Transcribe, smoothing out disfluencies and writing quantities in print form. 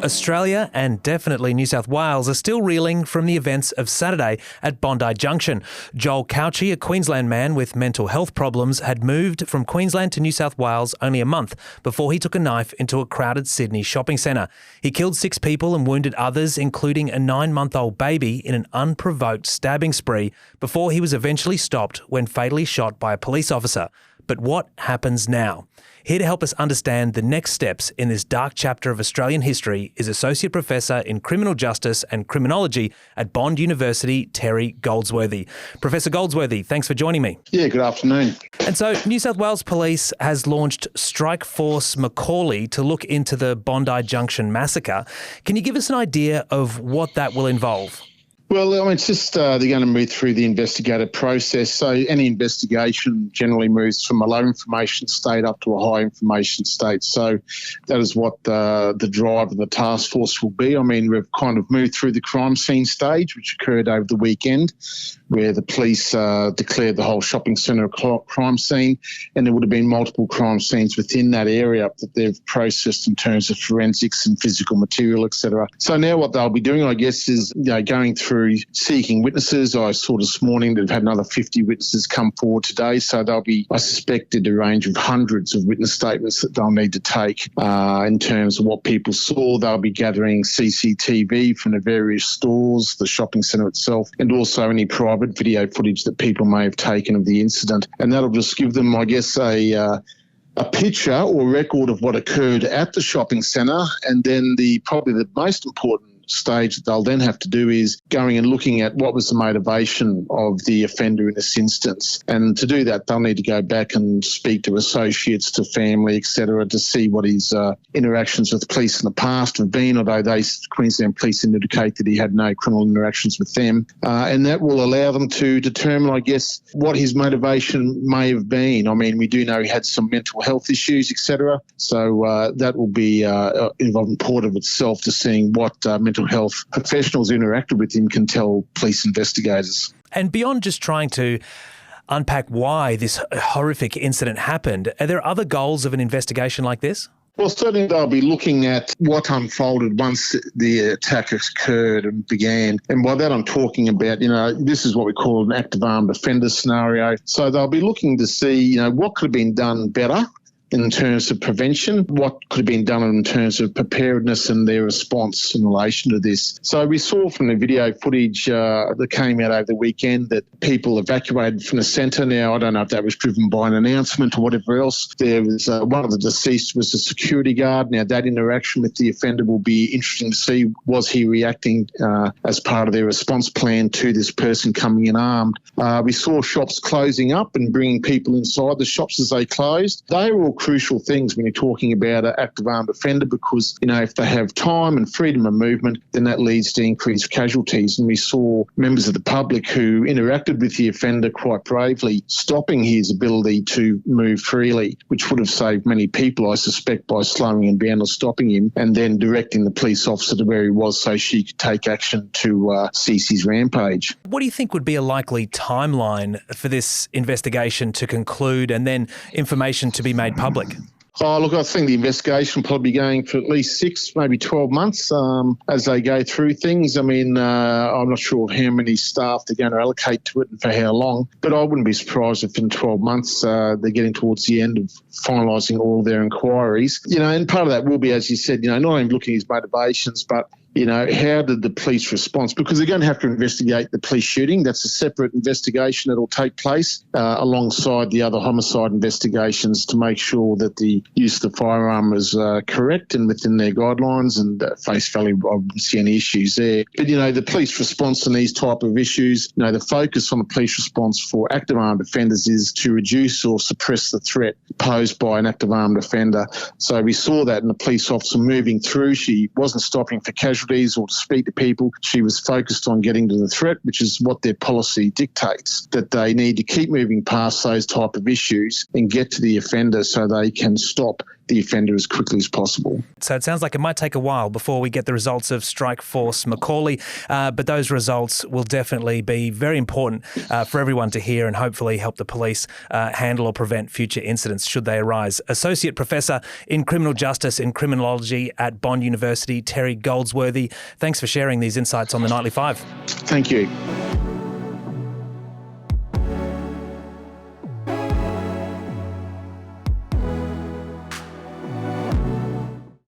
Australia and definitely New South Wales are still reeling from the events of Saturday at Bondi Junction. Joel Couchy, a Queensland man with mental health problems, had moved from Queensland to New South Wales only a month before he took a knife into a crowded Sydney shopping centre. He killed 6 people and wounded others, including a 9-month-old baby, in an unprovoked stabbing spree before he was eventually stopped when fatally shot by a police officer. But what happens now? Here to help us understand the next steps in this dark chapter of Australian history is Associate Professor in Criminal Justice and Criminology at Bond University, Terry Goldsworthy. Professor Goldsworthy, thanks for joining me. Yeah, good afternoon. And so New South Wales Police has launched Strike Force Macaulay to look into the Bondi Junction massacre. Can you give us an idea of what that will involve? Well, I mean, it's just they're going to move through the investigative process. So any investigation generally moves from a low information state up to a high information state. So that is what the drive of the task force will be. I mean, we've kind of moved through the crime scene stage, which occurred over the weekend, where the police declared the whole shopping centre a crime scene, and there would have been multiple crime scenes within that area that they've processed in terms of forensics and physical material, etc. So now what they'll be doing, I guess, is going through seeking witnesses. I saw this morning that they've had another 50 witnesses come forward today, so they'll be, I suspected, a range of hundreds of witness statements that they'll need to take in terms of what people saw. They'll be gathering CCTV from the various stores, the shopping centre itself, and also any private video footage that people may have taken of the incident. And that'll just give them, I guess, a picture or record of what occurred at the shopping centre. And then probably the most important stage that they'll then have to do is going and looking at what was the motivation of the offender in this instance. And to do that, they'll need to go back and speak to associates, to family, etc., to see what his interactions with police in the past have been, although Queensland Police indicate that he had no criminal interactions with them. And that will allow them to determine, I guess, what his motivation may have been. I mean, we do know he had some mental health issues, etc. So that will be important of itself to seeing what mental health professionals interacted with him can tell police investigators. And beyond just trying to unpack why this horrific incident happened, are there other goals of an investigation like this? Well, certainly they'll be looking at what unfolded once the attack occurred and began. And by that I'm talking about, this is what we call an active armed offender scenario. So they'll be looking to see, what could have been done better in terms of prevention, what could have been done in terms of preparedness and their response in relation to this. So we saw from the video footage that came out over the weekend that people evacuated from the centre. Now, I don't know if that was driven by an announcement or whatever else. There was one of the deceased was a security guard. Now, that interaction with the offender will be interesting to see. Was he reacting as part of their response plan to this person coming in armed? We saw shops closing up and bringing people inside the shops as they closed. They were all crucial things when you're talking about an active armed offender, because if they have time and freedom of movement, then that leads to increased casualties. And we saw members of the public who interacted with the offender quite bravely, stopping his ability to move freely, which would have saved many people, I suspect, by slowing him down or stopping him, and then directing the police officer to where he was so she could take action to cease his rampage. What do you think would be a likely timeline for this investigation to conclude and then information to be made public? Oh, look, I think the investigation will probably be going for at least 6, maybe 12 months as they go through things. I mean, I'm not sure how many staff they're going to allocate to it and for how long, but I wouldn't be surprised if in 12 months they're getting towards the end of finalising all their inquiries. And part of that will be, as you said, not only looking at his motivations, but how did the police respond? Because they're going to have to investigate the police shooting. That's a separate investigation that will take place alongside the other homicide investigations to make sure that the use of the firearm is correct and within their guidelines, and face value, I wouldn't see any issues there. But, the police response on these type of issues, the focus on the police response for active armed offenders is to reduce or suppress the threat posed by an active armed offender. So we saw that in the police officer moving through. She wasn't stopping for casualties or to speak to people. She was focused on getting to the threat, which is what their policy dictates, that they need to keep moving past those type of issues and get to the offender so they can stop the offender as quickly as possible. So it sounds like it might take a while before we get the results of Strike Force Macaulay, but those results will definitely be very important for everyone to hear and hopefully help the police handle or prevent future incidents should they arise. Associate Professor in Criminal Justice and Criminology at Bond University, Terry Goldsworthy, thanks for sharing these insights on the Nightly Five. Thank you.